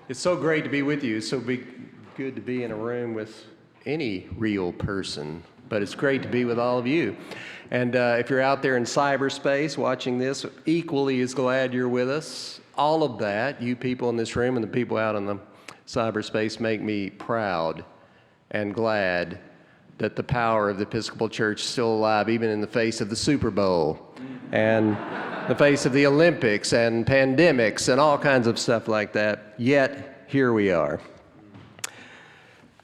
It's so great to be with you. It's so good to be in a room with any real person, but it's great to be with all of you. And if you're out there in cyberspace watching this, equally as glad you're with us. All of that, you people in this room and the people out in the cyberspace, make me proud and glad that the power of the Episcopal Church is still alive, even in the face of the Super Bowl and the face of the Olympics and pandemics and all kinds of stuff like that. Yet, here we are.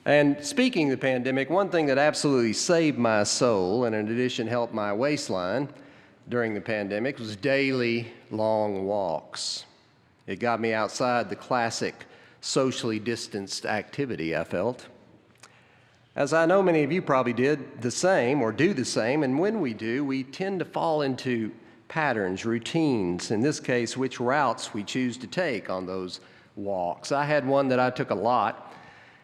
And speaking of the pandemic, one thing that absolutely saved my soul, and in addition helped my waistline during the pandemic, was daily long walks. It got me outside the classic socially distanced activity, I felt. As I know many of you probably did the same or do the same, and when we do, we tend to fall into patterns, routines, in this case, which routes we choose to take on those walks. I had one that I took a lot,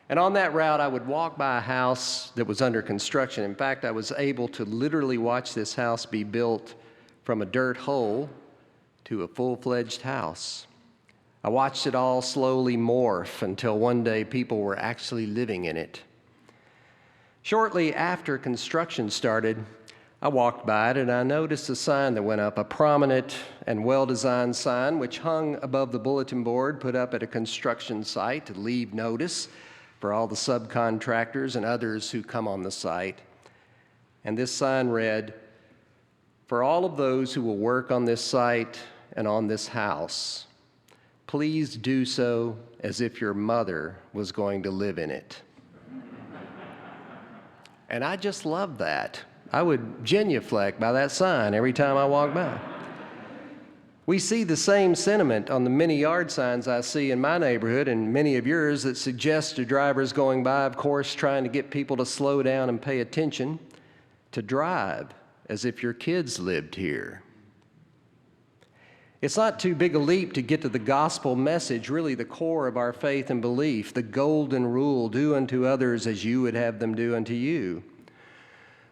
and on that route I would walk by a house that was under construction. In fact, I was able to literally watch this house be built from a dirt hole to a full-fledged house. I watched it all slowly morph until one day people were actually living in it. Shortly after construction started, I walked by it and I noticed a sign that went up, a prominent and well-designed sign which hung above the bulletin board put up at a construction site to leave notice for all the subcontractors and others who come on the site. And this sign read, "For all of those who will work on this site and on this house, please do so as if your mother was going to live in it." And I just love that. I would genuflect by that sign every time I walk by. We see the same sentiment on the many yard signs I see in my neighborhood and many of yours that suggest to drivers going by, of course, trying to get people to slow down and pay attention, to drive as if your kids lived here. It's not too big a leap to get to the gospel message, really the core of our faith and belief, the golden rule, do unto others as you would have them do unto you.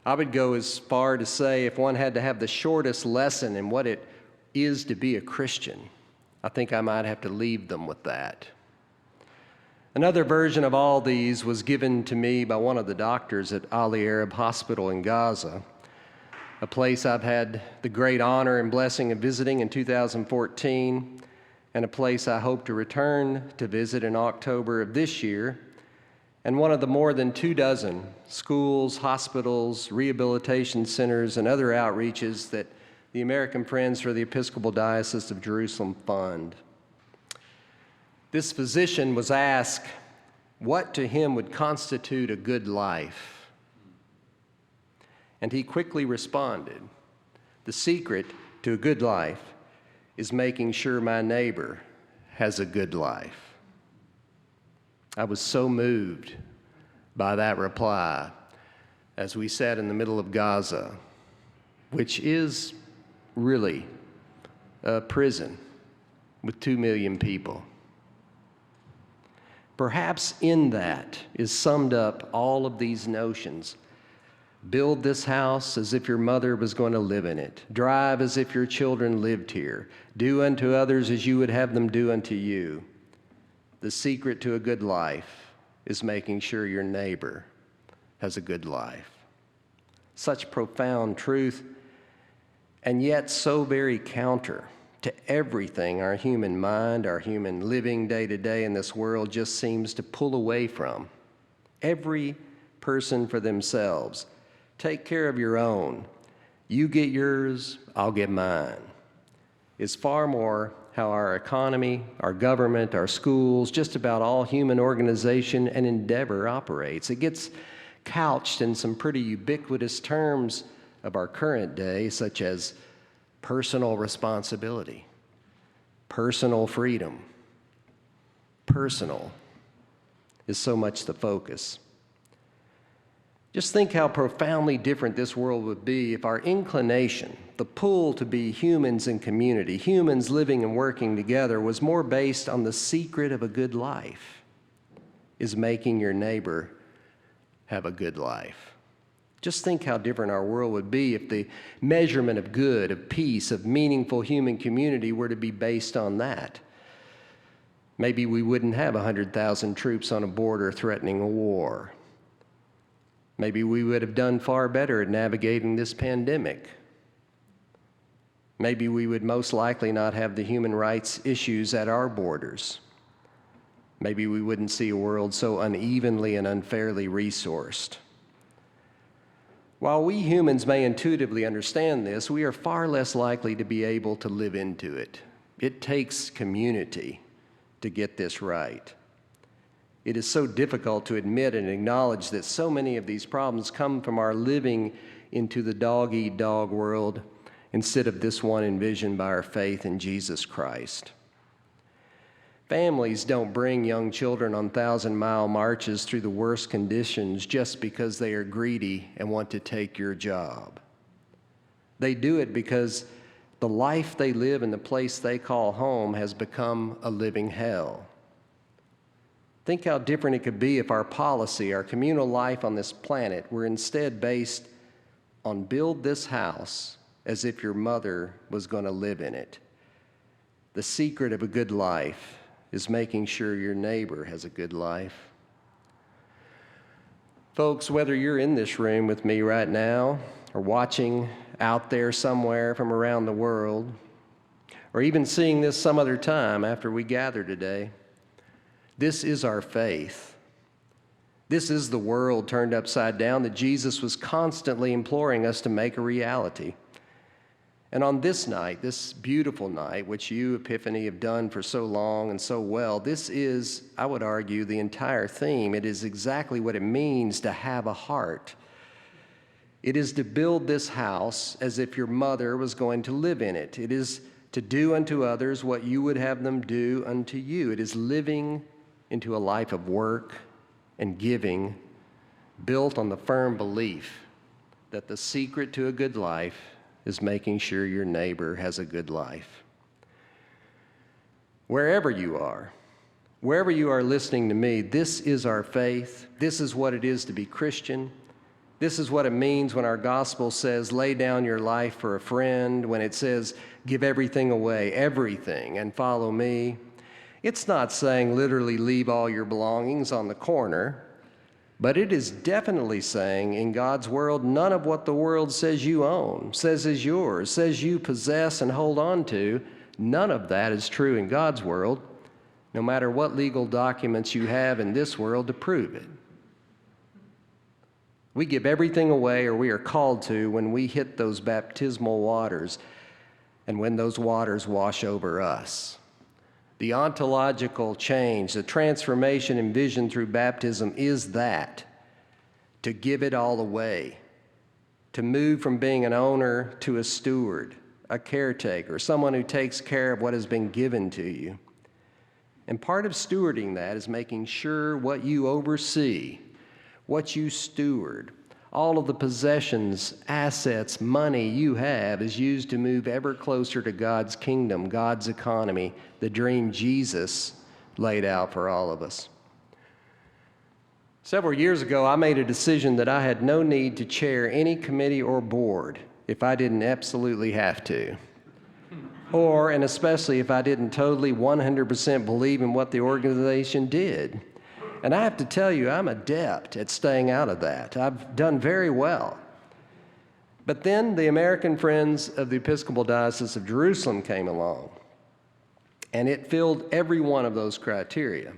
I would go as far to say if one had to have the shortest lesson in what it is to be a Christian, I think I might have to leave them with that. Another version of all these was given to me by one of the doctors at Ali Arab Hospital in Gaza, a place I've had the great honor and blessing of visiting in 2014, and a place I hope to return to visit in October of this year, and one of the more than 24 schools, hospitals, rehabilitation centers, and other outreaches that the American Friends for the Episcopal Diocese of Jerusalem fund. This physician was asked what to him would constitute a good life. And he quickly responded, "The secret to a good life is making sure my neighbor has a good life." I was so moved by that reply as we sat in the middle of Gaza, which is really a prison with 2 million people. Perhaps in that is summed up all of these notions. Build this house as if your mother was going to live in it. Drive as if your children lived here. Do unto others as you would have them do unto you. The secret to a good life is making sure your neighbor has a good life. Such profound truth, and yet so very counter to everything our human mind, our human living day to day in this world just seems to pull away from. Every person for themselves. Take care of your own. You get yours, I'll get mine. It's far more how our economy, our government, our schools, just about all human organization and endeavor operates. It gets couched in some pretty ubiquitous terms of our current day, such as personal responsibility, personal freedom. Personal is so much the focus. Just think how profoundly different this world would be if our inclination, the pull to be humans in community, humans living and working together, was more based on the secret of a good life, is making your neighbor have a good life. Just think how different our world would be if the measurement of good, of peace, of meaningful human community were to be based on that. Maybe we wouldn't have 100,000 troops on a border threatening a war. Maybe we would have done far better at navigating this pandemic. Maybe we would most likely not have the human rights issues at our borders. Maybe we wouldn't see a world so unevenly and unfairly resourced. While we humans may intuitively understand this, we are far less likely to be able to live into it. It takes community to get this right. It is so difficult to admit and acknowledge that so many of these problems come from our living into the dog-eat-dog world instead of this one envisioned by our faith in Jesus Christ. Families don't bring young children on 1,000-mile marches through the worst conditions just because they are greedy and want to take your job. They do it because the life they live in the place they call home has become a living hell. Think how different it could be if our policy, our communal life on this planet, were instead based on build this house as if your mother was going to live in it. The secret of a good life is making sure your neighbor has a good life. Folks, whether you're in this room with me right now or watching out there somewhere from around the world, or even seeing this some other time after we gather today, this is our faith. This is the world turned upside down that Jesus was constantly imploring us to make a reality. And on this night, this beautiful night, which you, Epiphany, have done for so long and so well, this is, I would argue, the entire theme. It is exactly what it means to have a heart. It is to build this house as if your mother was going to live in it. It is to do unto others what you would have them do unto you. It is living into a life of work and giving, built on the firm belief that the secret to a good life is making sure your neighbor has a good life. Wherever you are listening to me, this is our faith. This is what it is to be Christian. This is what it means when our gospel says, lay down your life for a friend, when it says, give everything away, everything, and follow me. It's not saying literally leave all your belongings on the corner, but it is definitely saying in God's world, none of what the world says you own, says is yours, says you possess and hold on to, none of that is true in God's world, no matter what legal documents you have in this world to prove it. We give everything away, or we are called to, when we hit those baptismal waters and when those waters wash over us. The ontological change, the transformation envisioned through baptism is that, to give it all away, to move from being an owner to a steward, a caretaker, someone who takes care of what has been given to you. And part of stewarding that is making sure what you oversee, what you steward, all of the possessions, assets, money you have is used to move ever closer to God's kingdom, God's economy, the dream Jesus laid out for all of us. Several years ago, I made a decision that I had no need to chair any committee or board if I didn't absolutely have to. Or, and especially if I didn't totally 100% believe in what the organization did. And I have to tell you, I'm adept at staying out of that. I've done very well. But then the American Friends of the Episcopal Diocese of Jerusalem came along, and it filled every one of those criteria.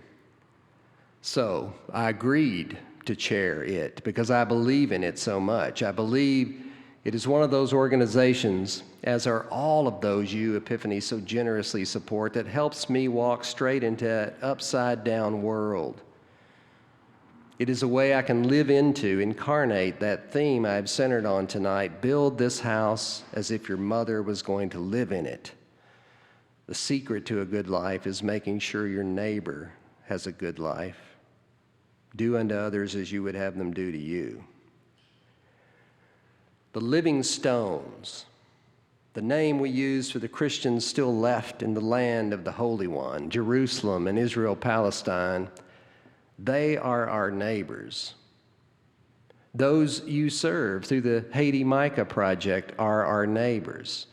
So I agreed to chair it because I believe in it so much. I believe it is one of those organizations, as are all of those you, Epiphany, so generously support, that helps me walk straight into that upside-down world. It is a way I can live into, incarnate that theme I've centered on tonight, build this house as if your mother was going to live in it. The secret to a good life is making sure your neighbor has a good life. Do unto others as you would have them do to you. The living stones, the name we use for the Christians still left in the land of the Holy One, Jerusalem and Israel, Palestine, they are our neighbors. Those you serve through the Haiti Micah Project are our neighbors.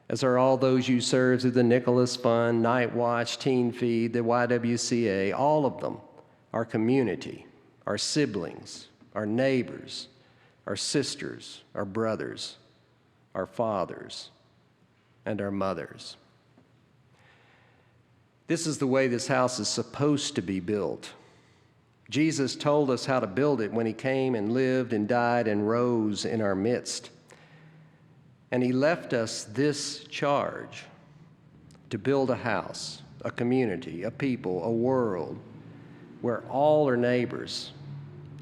as are all those you serve through the Nicolas Fund, Nightwatch, Teen Feed, the YWCA, all of them, our community, our siblings, our neighbors, our sisters, our brothers, our fathers, and our mothers. This is the way this house is supposed to be built. Jesus told us how to build it when he came and lived and died and rose in our midst. And he left us this charge: to build a house, a community, a people, a world where all are neighbors,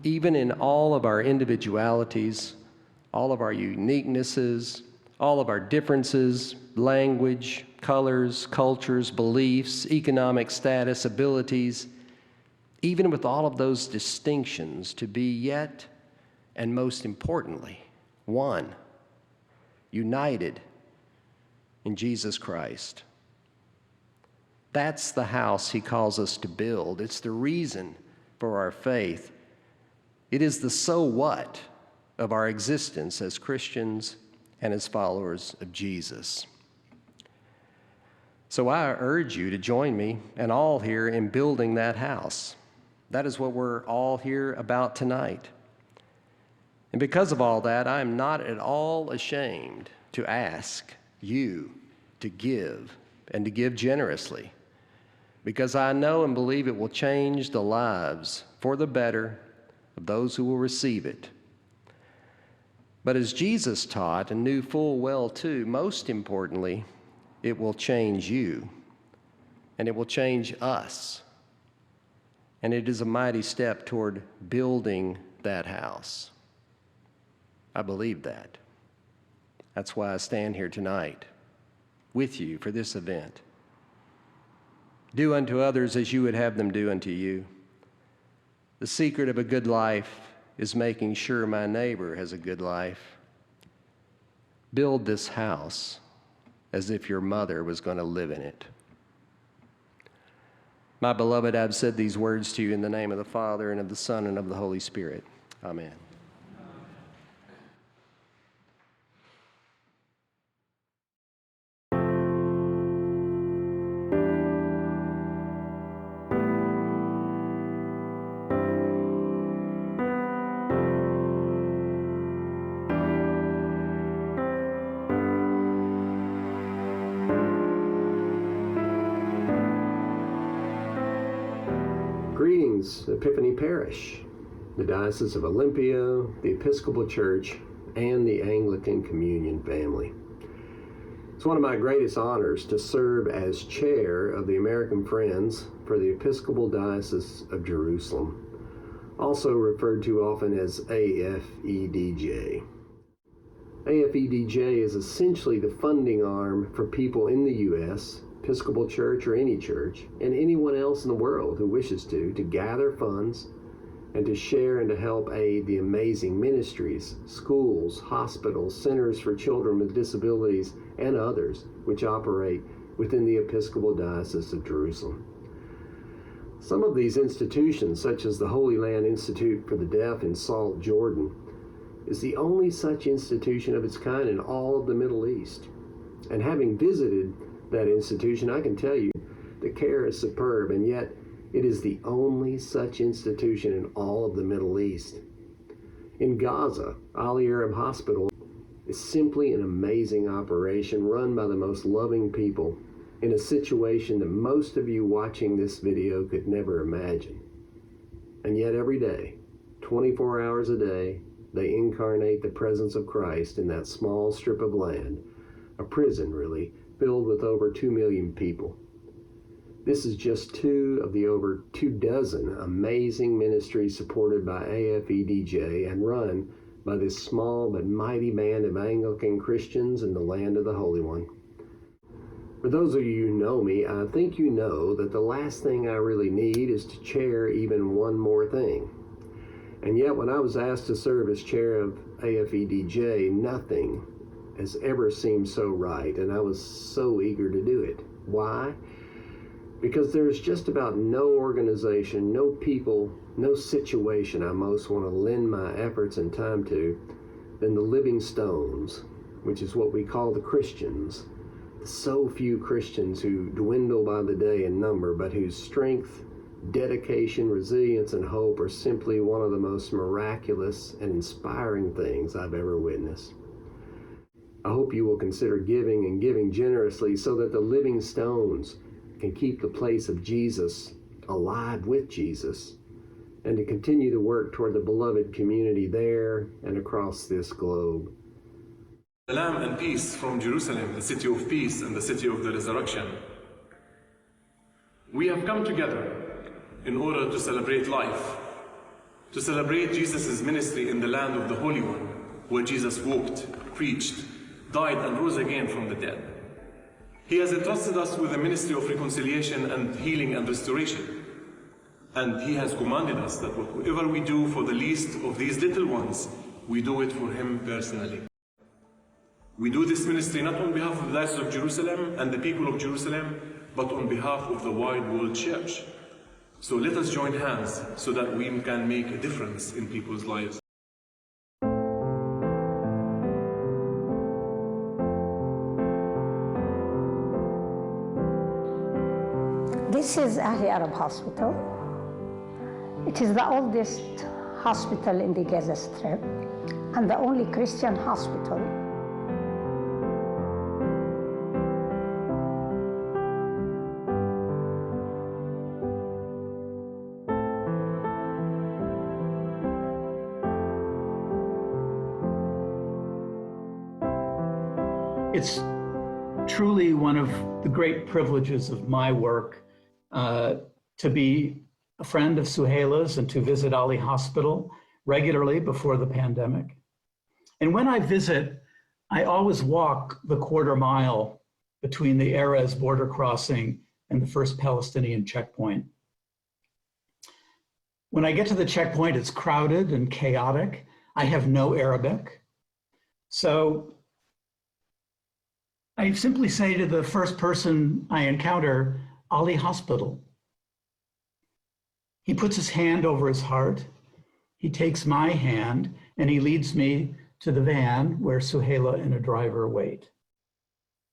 even in all of our individualities, all of our uniquenesses, all of our differences, language, colors, cultures, beliefs, economic status, abilities, even with all of those distinctions, to be yet, and most importantly, one, united in Jesus Christ. That's the house he calls us to build. It's the reason for our faith. It is the so what of our existence as Christians and as followers of Jesus. So I urge you to join me and all here in building that house. That is what we're all here about tonight. And because of all that, I am not at all ashamed to ask you to give, and to give generously, because I know and believe it will change the lives for the better of those who will receive it. But as Jesus taught and knew full well too, most importantly, it will change you, and it will change us. And it is a mighty step toward building that house. I believe that. That's why I stand here tonight with you for this event. Do unto others as you would have them do unto you. The secret of a good life is making sure my neighbor has a good life. Build this house as if your mother was going to live in it. My beloved, I've said these words to you in the name of the Father, and of the Son, and of the Holy Spirit. Amen. Greetings, Epiphany Parish, the Diocese of Olympia, the Episcopal Church, and the Anglican Communion family. It's one of my greatest honors to serve as chair of the American Friends for the Episcopal Diocese of Jerusalem, also referred to often as AFEDJ. AFEDJ is essentially the funding arm for people in the U.S., Episcopal Church or any church, and anyone else in the world who wishes to gather funds and to share and to help aid the amazing ministries, schools, hospitals, centers for children with disabilities, and others which operate within the Episcopal Diocese of Jerusalem. Some of these institutions, such as the Holy Land Institute for the Deaf in Salt, Jordan, is the only such institution of its kind in all of the Middle East. And having visited that institution, I can tell you the care is superb, and yet it is the only such institution in all of the Middle East. In Gaza, Ali Arab Hospital is simply an amazing operation run by the most loving people in a situation that most of you watching this video could never imagine. And yet every day, 24 hours a day, they incarnate the presence of Christ in that small strip of land, a prison really, filled with over 2 million people. This is just two of the over 24 amazing ministries supported by AFEDJ and run by this small but mighty band of Anglican Christians in the land of the Holy One. For those of you who know me, I think you know that the last thing I really need is to chair even one more thing. And yet when I was asked to serve as chair of AFEDJ, nothing has ever seemed so right, and I was so eager to do it. Why? Because there's just about no organization, no people, no situation I most want to lend my efforts and time to than the living stones, which is what we call the Christians, so few Christians who dwindle by the day in number, but whose strength, dedication, resilience, and hope are simply one of the most miraculous and inspiring things I've ever witnessed. I hope you will consider giving and giving generously so that the living stones can keep the place of Jesus alive with Jesus, and to continue to work toward the beloved community there and across this globe. Salam and peace from Jerusalem, the city of peace and the city of the resurrection. We have come together in order to celebrate life, to celebrate Jesus' ministry in the land of the Holy One, where Jesus walked, preached, died and rose again from the dead. He has entrusted us with a ministry of reconciliation and healing and restoration. And He has commanded us that whatever we do for the least of these little ones, we do it for Him personally. We do this ministry not on behalf of the Diocese of Jerusalem and the people of Jerusalem, but on behalf of the wide world church. So let us join hands so that we can make a difference in people's lives. This is Ahli Arab Hospital. It is the oldest hospital in the Gaza Strip and the only Christian hospital. It's truly one of the great privileges of my work to be a friend of Suhaila's and to visit Ali Hospital regularly before the pandemic. And when I visit, I always walk the quarter mile between the Erez border crossing and the first Palestinian checkpoint. When I get to the checkpoint, it's crowded and chaotic. I have no Arabic. So I simply say to the first person I encounter, Ali Hospital. He puts his hand over his heart. He takes my hand and he leads me to the van where Suhaila and a driver wait.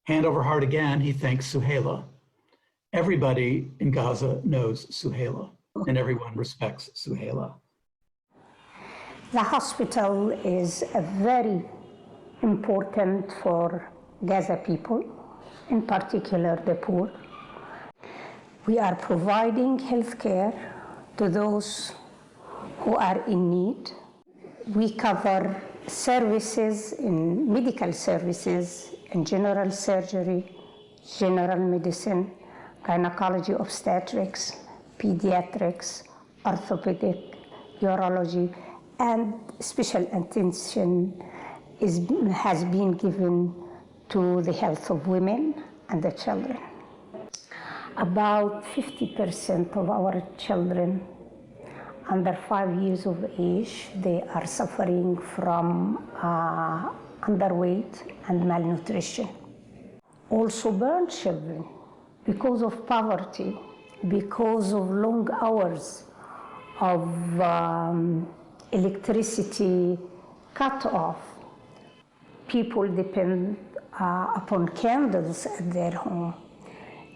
Hand over heart again, he thanks Suhaila. Everybody in Gaza knows Suhaila and everyone respects Suhaila. The hospital is very important for Gaza people, in particular the poor. We are providing health care to those who are in need. We cover services in medical services, in general surgery, general medicine, gynecology, obstetrics, pediatrics, orthopedic, urology, and special attention has been given to the health of women and the children. About 50% of our children under 5 years of age, they are suffering from underweight and malnutrition. Also burn children because of poverty, because of long hours of electricity cut off. People depend upon candles at their home,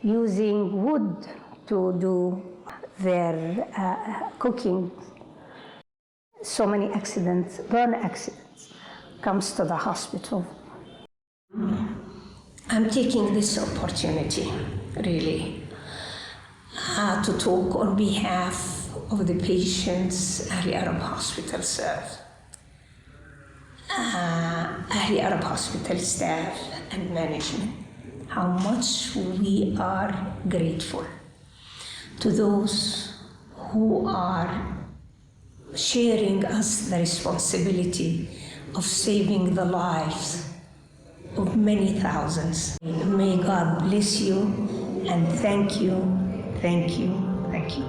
using wood to do their cooking. So many accidents, burn accidents, comes to the hospital. I'm taking this opportunity, really, to talk on behalf of the patients Ahli Arab Hospital serves. Ahli Arab Hospital staff and management, how much we are grateful to those who are sharing us the responsibility of saving the lives of many thousands. May God bless you and thank you, thank you, thank you.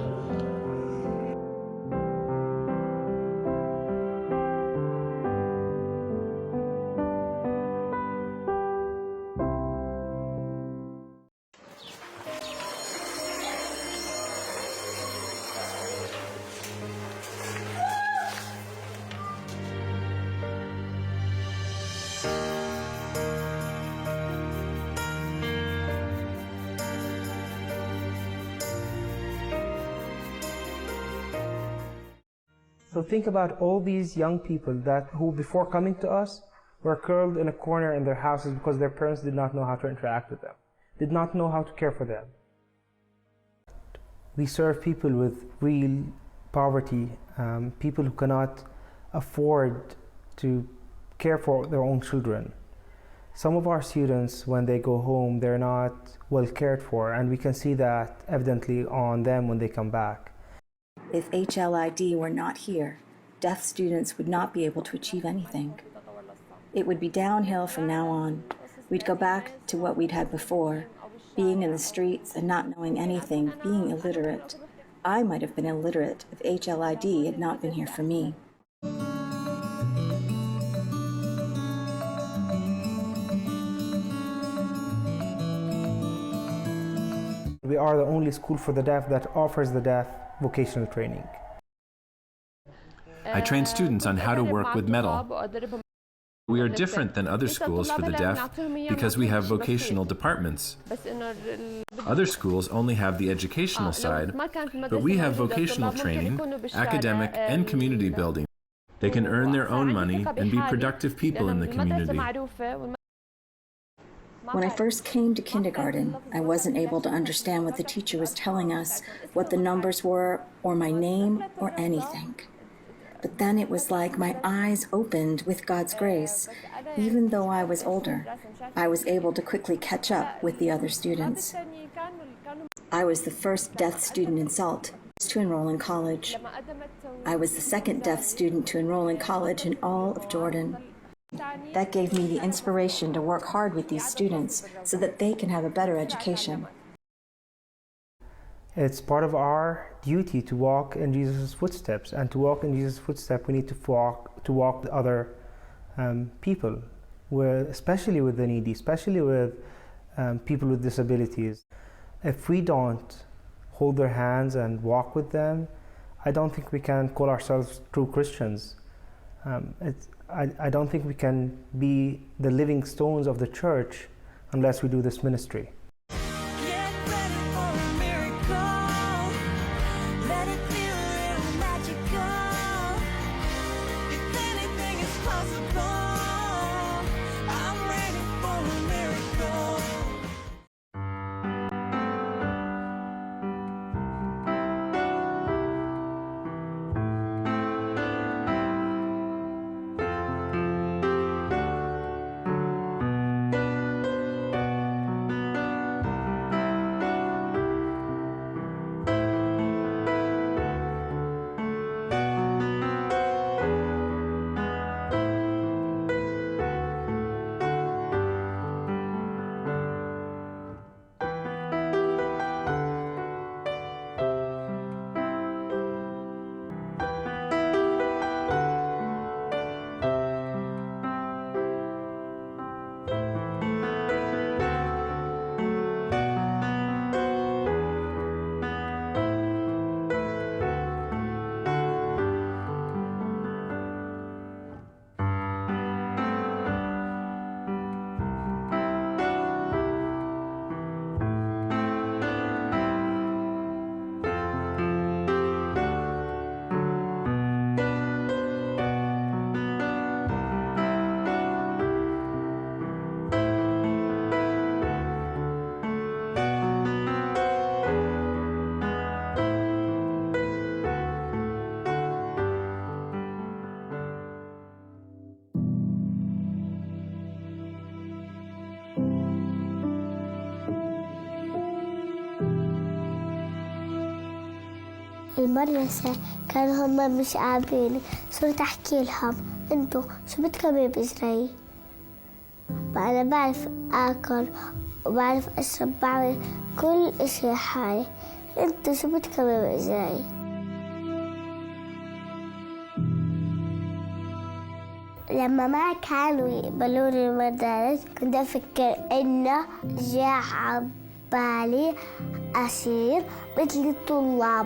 So think about all these young people who before coming to us were curled in a corner in their houses because their parents did not know how to interact with them, did not know how to care for them. We serve people with real poverty, people who cannot afford to care for their own children. Some of our students, when they go home, they're not well cared for, and we can see that evidently on them when they come back. If HLID were not here, deaf students would not be able to achieve anything. It would be downhill from now on. We'd go back to what we'd had before, being in the streets and not knowing anything, being illiterate. I might have been illiterate if HLID had not been here for me. We are the only school for the deaf that offers the deaf vocational training. I train students on how to work with metal. We are different than other schools for the deaf because we have vocational departments. Other schools only have the educational side, but we have vocational training, academic, and community building. They can earn their own money and be productive people in the community. When I first came to kindergarten, I wasn't able to understand what the teacher was telling us, what the numbers were, or my name, or anything. But then it was like my eyes opened with God's grace. Even though I was older, I was able to quickly catch up with the other students. I was the first deaf student in SALT to enroll in college. I was the second deaf student to enroll in college in all of Jordan. That gave me the inspiration to work hard with these students so that they can have a better education. It's part of our duty to walk in Jesus' footsteps, and to walk in Jesus' footsteps, we need to walk with other people, especially with the needy, especially with people with disabilities. If we don't hold their hands and walk with them, I don't think we can call ourselves true Christians. I don't think we can be the living stones of the church unless we do this ministry. المدرسة كانوا هم مش عارفين، صرت أحكي لهم أنتوا شو بتكملوا بإجري؟ أنا بعرف آكل وبعرف أشرب، بعمل كل إشي حالي. أنتوا شو بتكملوا بإجري؟ لما ما كانوا يقبلوني المدارس كنت أفكر إنه جاء على بالي أصير مثل الطلاب.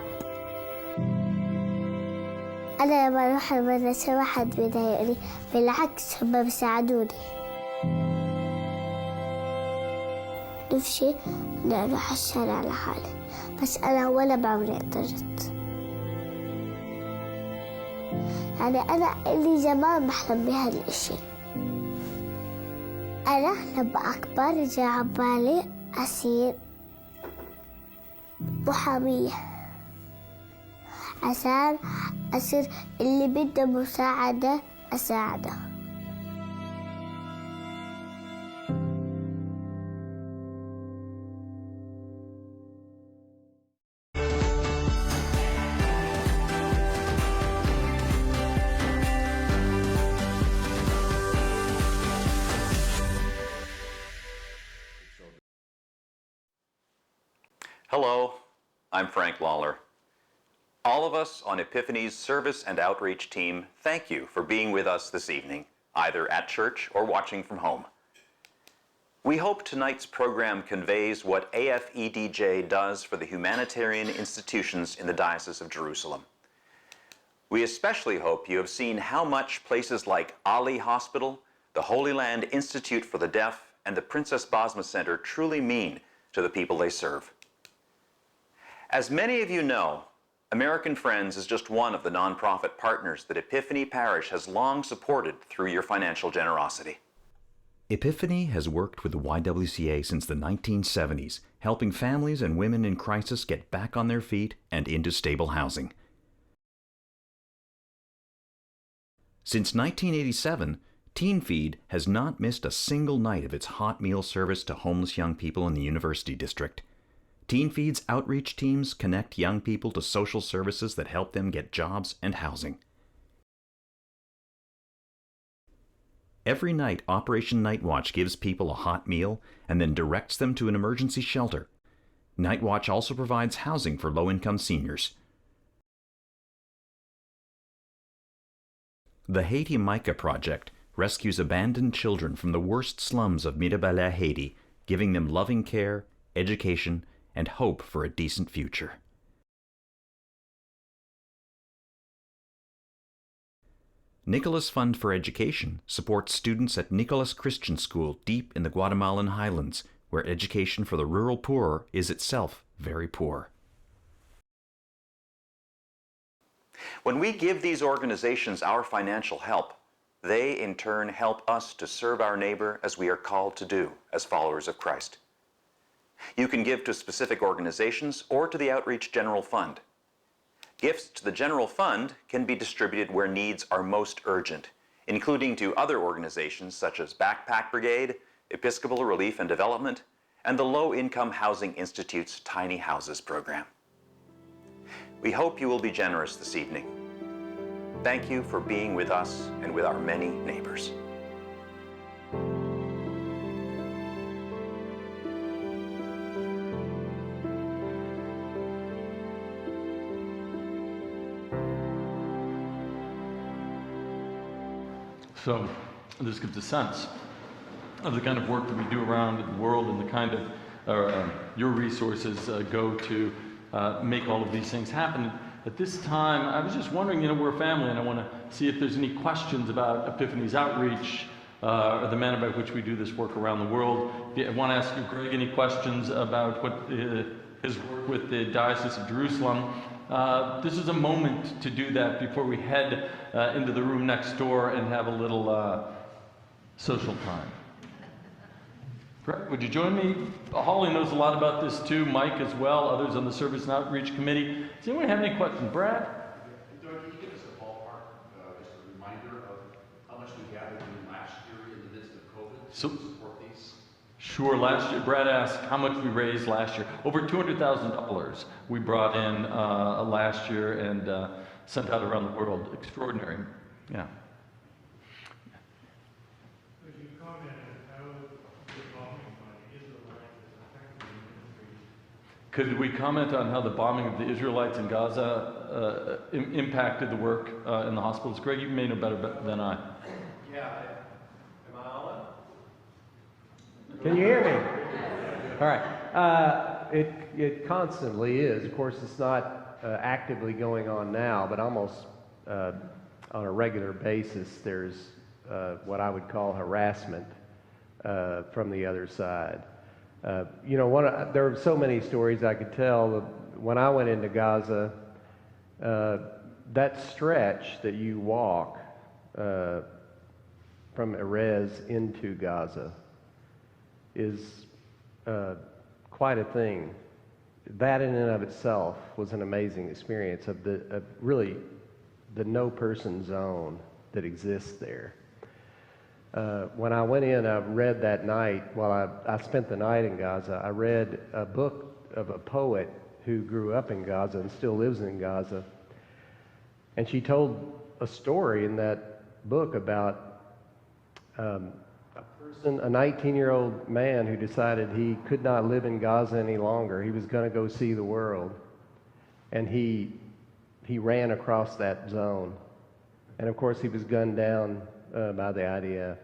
أنا لما أروح المدرسة ما حد بيضايقني، بالعكس هم بيساعدوني. نفسي إني أروح الشارع لحالي، بس أنا ولا بعمري اعترضت. يعني أنا اللي زمان بحلم بهالإشي. أنا لما أكبر جاء عبالي أصير محامية عشان أصير اللي بده مساعدة أساعده. Hello, I'm Frank Lawler. All of us on Epiphany's service and outreach team thank you for being with us this evening, either at church or watching from home. We hope tonight's program conveys what AFEDJ does for the humanitarian institutions in the Diocese of Jerusalem. We especially hope you have seen how much places like Ali Hospital, the Holy Land Institute for the Deaf, and the Princess Basma Center truly mean to the people they serve. As many of you know, American Friends is just one of the nonprofit partners that Epiphany Parish has long supported through your financial generosity. Epiphany has worked with the YWCA since the 1970s, helping families and women in crisis get back on their feet and into stable housing. Since 1987, Teen Feed has not missed a single night of its hot meal service to homeless young people in the University District. Teen Feed's outreach teams connect young people to social services that help them get jobs and housing. Every night, Operation Nightwatch gives people a hot meal and then directs them to an emergency shelter. Nightwatch also provides housing for low-income seniors. The Haiti Micah Project rescues abandoned children from the worst slums of Mirabel, Haiti, giving them loving care, education, and hope for a decent future. Nicolas Fund for Education supports students at Nicolas Christian School deep in the Guatemalan highlands, where education for the rural poor is itself very poor. When we give these organizations our financial help, they in turn help us to serve our neighbor as we are called to do as followers of Christ. You can give to specific organizations or to the Outreach General Fund. Gifts to the General Fund can be distributed where needs are most urgent, including to other organizations such as Backpack Brigade, Episcopal Relief and Development, and the Low Income Housing Institute's Tiny Houses program. We hope you will be generous this evening. Thank you for being with us and with our many neighbors. So this gives a sense of the kind of work that we do around the world and the kind of your resources go to make all of these things happen. At this time, I was just wondering, we're a family, and I want to see if there's any questions about Epiphany's outreach or the manner by which we do this work around the world. I want to ask you, Greg, any questions about what his work with the Diocese of Jerusalem. This is a moment to do that before we head into the room next door and have a little social time. Greg, would you join me? Holly knows a lot about this too, Mike as well, others on the Service and Outreach Committee. Does anyone have any questions? Brad? Doug, can you give us a ballpark, just a reminder of how much we gathered in last year in the midst of COVID to support these? Sure. Last year, Brad asked how much we raised last year. Over $200,000 we brought in last year and sent out around the world. Extraordinary. Yeah. Could you comment on how the bombing by the Israelites has affected the ministries? Could we comment on how the bombing of the Israelites in Gaza impacted the work in the hospitals? Greg, you may know better than I. Yeah. Am I on? Can you hear me? All right. It constantly is. Of course, it's not actively going on now, but almost on a regular basis, there's what I would call harassment from the other side. There are so many stories I could tell. When I went into Gaza, that stretch that you walk from Erez into Gaza is quite a thing. That in and of itself was an amazing experience of really the no-person zone that exists there. When I went in, I read that night, while I spent the night in Gaza, I read a book of a poet who grew up in Gaza and still lives in Gaza. And she told a story in that book about a 19-year-old man who decided he could not live in Gaza any longer. He was going to go see the world. And he ran across that zone. And of course, he was gunned down by the IDF.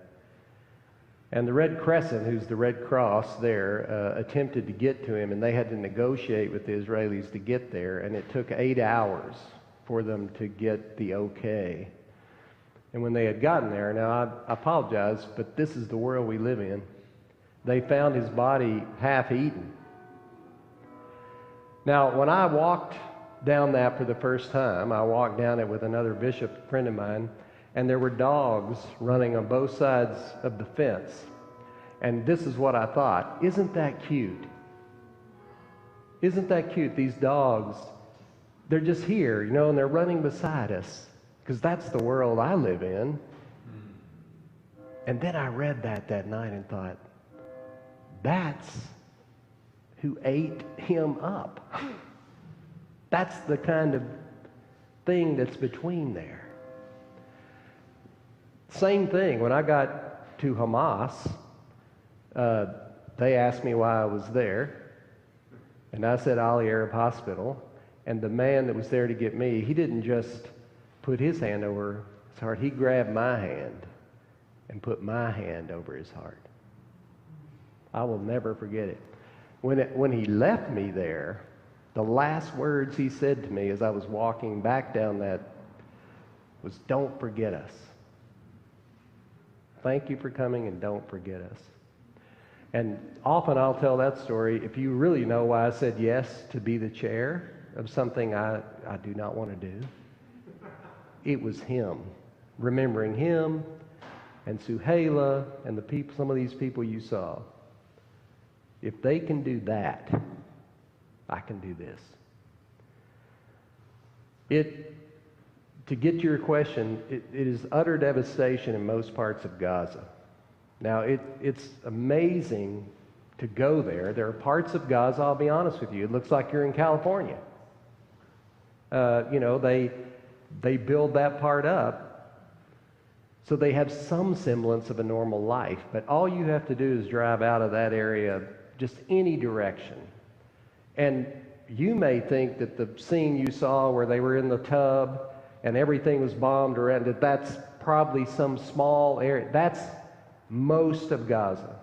And the Red Crescent, who's the Red Cross there, attempted to get to him, and they had to negotiate with the Israelis to get there, and it took 8 hours for them to get the okay. And when they had gotten there, now I apologize, but this is the world we live in, they found his body half-eaten. Now, when I walked down that for the first time, I walked down it with another bishop friend of mine, and there were dogs running on both sides of the fence. And this is what I thought, isn't that cute? Isn't that cute? These dogs, they're just here, you know, and they're running beside us, because that's the world I live in. And then I read that night and thought, that's who ate him up. That's the kind of thing that's between there. Same thing, when I got to Hamas, they asked me why I was there, and I said Ali Arab Hospital, and the man that was there to get me, he didn't just put his hand over his heart, he grabbed my hand and put my hand over his heart. I will never forget it. When he left me there, the last words he said to me as I was walking back down that was, "Don't forget us. Thank you for coming, and don't forget us." And often I'll tell that story. If you really know why I said yes to be the chair of something I do not want to do, it was him. Remembering him and Suhaila and the people, some of these people you saw. If they can do that, I can do this. To get to your question, it is utter devastation in most parts of Gaza. Now, it's amazing to go there. There are parts of Gaza, I'll be honest with you, it looks like you're in California. They build that part up so they have some semblance of a normal life. But all you have to do is drive out of that area, just any direction. And you may think that the scene you saw where they were in the tub and everything was bombed around, that's probably some small area. That's most of Gaza.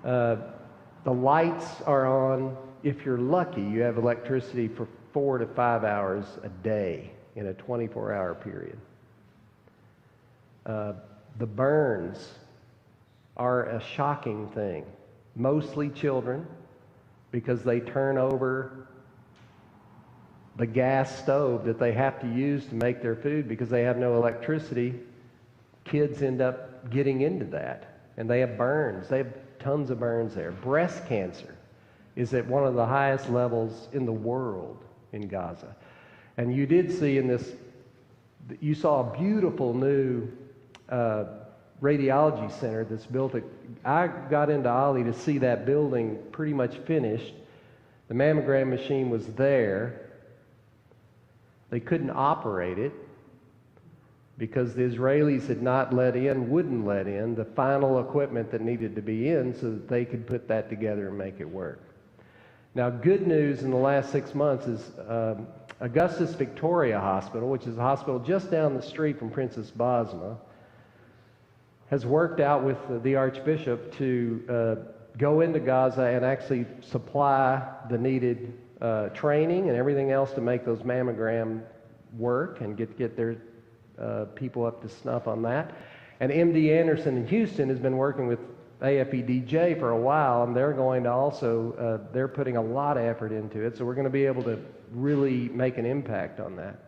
The lights are on. If you're lucky, you have electricity for 4 to 5 hours a day in a 24-hour period. The burns are a shocking thing. Mostly children, because they turn over the gas stove that they have to use to make their food because they have no electricity. Kids end up getting into that, and they have burns. They have tons of burns there. Breast cancer is at one of the highest levels in the world in Gaza. And you did see in this, you saw a beautiful new radiology center that's built. I got into Ali to see that building pretty much finished. The mammogram machine was there. They couldn't operate it because the Israelis had not wouldn't let in the final equipment that needed to be in so that they could put that together and make it work. Now, good news in the last 6 months is Augustus Victoria Hospital, which is a hospital just down the street from Princess Basma, has worked out with the Archbishop to go into Gaza and actually supply the needed training and everything else to make those mammogram work and get their people up to snuff on that. And MD Anderson in Houston has been working with AFEDJ for a while, and they're going to also, they're putting a lot of effort into it. So we're going to be able to really make an impact on that.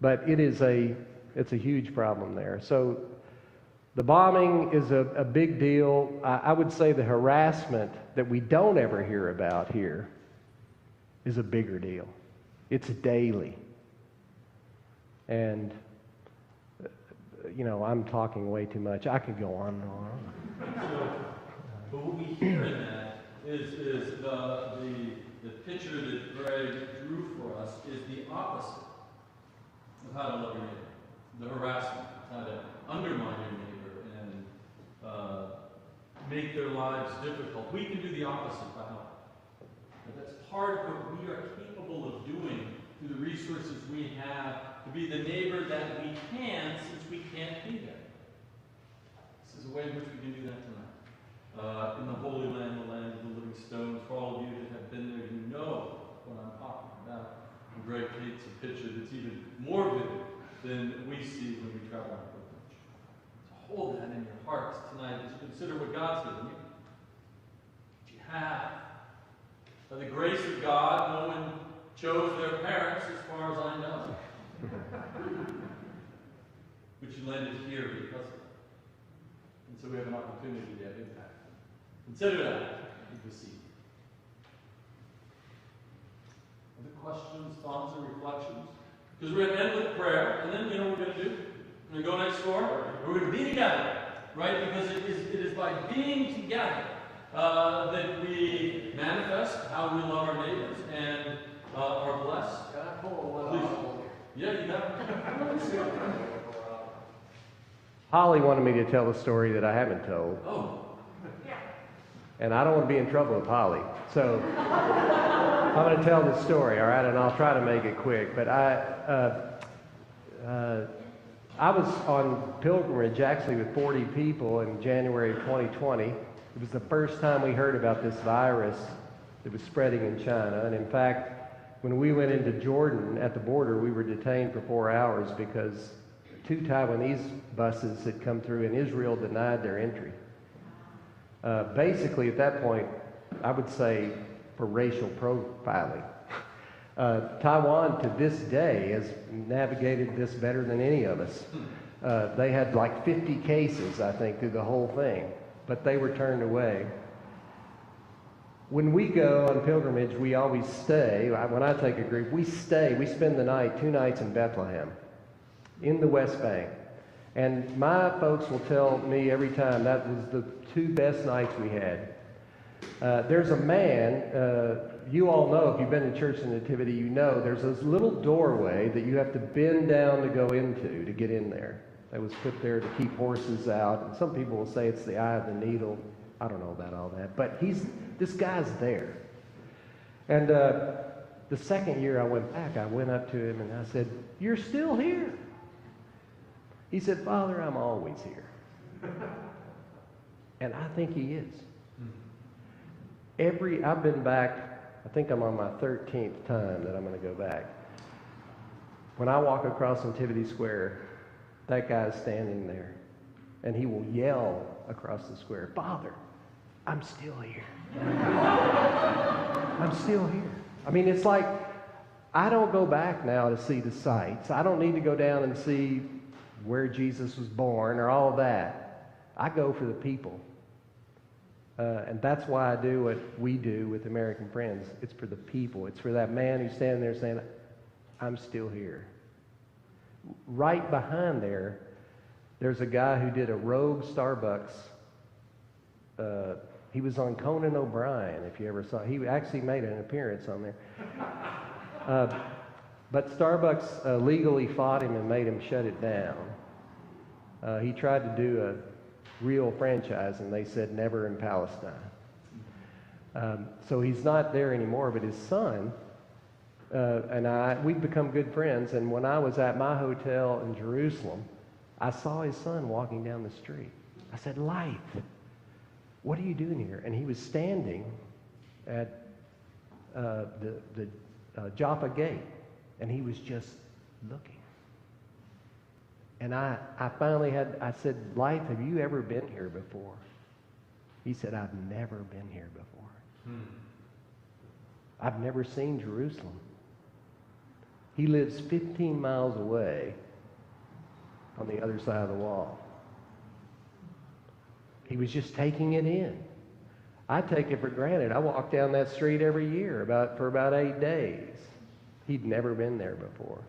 But it's a huge problem there. So the bombing is a big deal. I would say the harassment that we don't ever hear about here is a bigger deal. It's daily. And, I'm talking way too much. I could go on and on. But what we hear in that is the picture that Greg drew for us is the opposite of how to love your neighbor. The harassment, how to undermine your neighbor and make their lives difficult. We can do the opposite by helping. But that's part of what we are capable of doing through the resources we have to be the neighbor that we can, since we can't be there. This is a way in which we can do that tonight. In the Holy Land, the land of the living stones, for all of you that have been there, you know what I'm talking about. And Greg paints a picture that's even more vivid than we see when we travel on pilgrimage. So hold that in your hearts tonight as you consider what God's given you. What you have. By the grace of God, no one chose their parents, as far as I know. But you landed here because of it. And so we have an opportunity to have impact. Consider that as we see. Other questions, thoughts, or reflections? Because we're going to end with prayer, and then you know what we're going to do? We're going to go next door, we're going to be together, right? Because it is by being together that we manifest how we love our neighbors and are blessed. Can I pull one off? Yeah, you got Holly wanted me to tell a story that I haven't told. Oh. And I don't want to be in trouble with Holly. So I'm going to tell this story, all right? And I'll try to make it quick. But I was on pilgrimage actually with 40 people in January of 2020. It was the first time we heard about this virus that was spreading in China. And in fact, when we went into Jordan at the border, we were detained for 4 hours because 2 Taiwanese buses had come through and Israel denied their entry. Basically, at that point, I would say for racial profiling. Taiwan, to this day, has navigated this better than any of us. They had like 50 cases, I think, through the whole thing, but they were turned away. When we go on pilgrimage, we always stay. When I take a group, we spend the night, 2 nights in Bethlehem, in the West Bank. And my folks will tell me every time that was the 2 best nights we had. There's a man, you all know, if you've been to Church of the Nativity, you know there's this little doorway that you have to bend down to go into to get in there. That was put there to keep horses out. And some people will say it's the eye of the needle. I don't know about all that. But this guy's there. And the second year I went back, I went up to him and I said, "You're still here?" He said, "Father, I'm always here." And I think he is. I've been back, I think I'm on my 13th time that I'm going to go back. When I walk across Nativity Square, that guy's standing there. And he will yell across the square, "Father, I'm still here." I'm still here. I mean, it's like, I don't go back now to see the sights. I don't need to go down and see where Jesus was born or all of that. I go for the people. And that's why I do what we do with American Friends. It's for the people. It's for that man who's standing there saying, "I'm still here." Right behind there's a guy who did a rogue Starbucks. He was on Conan O'Brien, if you ever saw. He actually made an appearance on there. But Starbucks legally fought him and made him shut it down. He tried to do a real franchise, and they said never in Palestine. So he's not there anymore, but his son and we've become good friends. And when I was at my hotel in Jerusalem, I saw his son walking down the street. I said, "Life, what are you doing here?" And he was standing at the Joppa gate, and he was just looking. And I finally I said, "Life, have you ever been here before?" He said, "I've never been here before. I've never seen Jerusalem." He lives 15 miles away on the other side of the wall. He was just taking it in. I take it for granted. I walk down that street every year for about 8 days. He'd never been there before.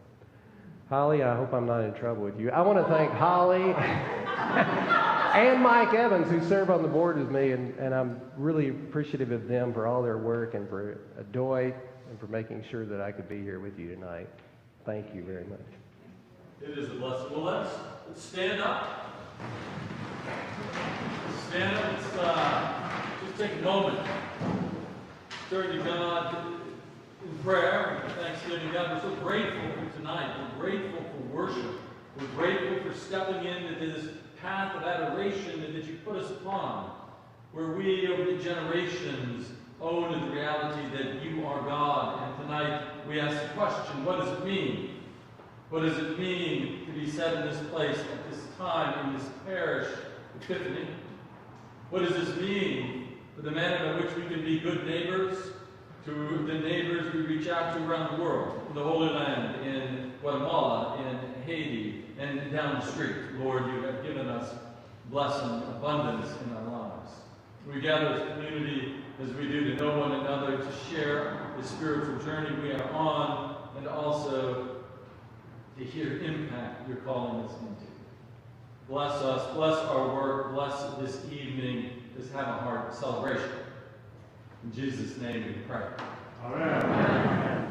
Holly, I hope I'm not in trouble with you. I want to thank Holly and Mike Evans, who serve on the board with me, and I'm really appreciative of them for all their work, and for Adoy, and for making sure that I could be here with you tonight. Thank you very much. It is a blessing. Well, let's stand up. Stand up. Let's just take a moment. Turn to God in prayer and thanksgiving to God. We're so grateful for tonight. We're grateful for worship. We're grateful for stepping into this path of adoration that you put us upon, where we, over the generations, own the reality that you are God. And tonight we ask the question, what does it mean? What does it mean to be set in this place at this time in this parish, Epiphany? What does this mean for the manner in which we can be good neighbors to the neighbors we reach out to around the world, in the Holy Land, in Guatemala, in Haiti, and down the street? Lord, you have given us blessing, abundance in our lives. We gather as a community as we do to know one another, to share the spiritual journey we are on, and also to hear impact you're calling us into. Bless us, bless our work, bless this evening. Just have a heart celebration. In Jesus' name we pray. Amen. Amen.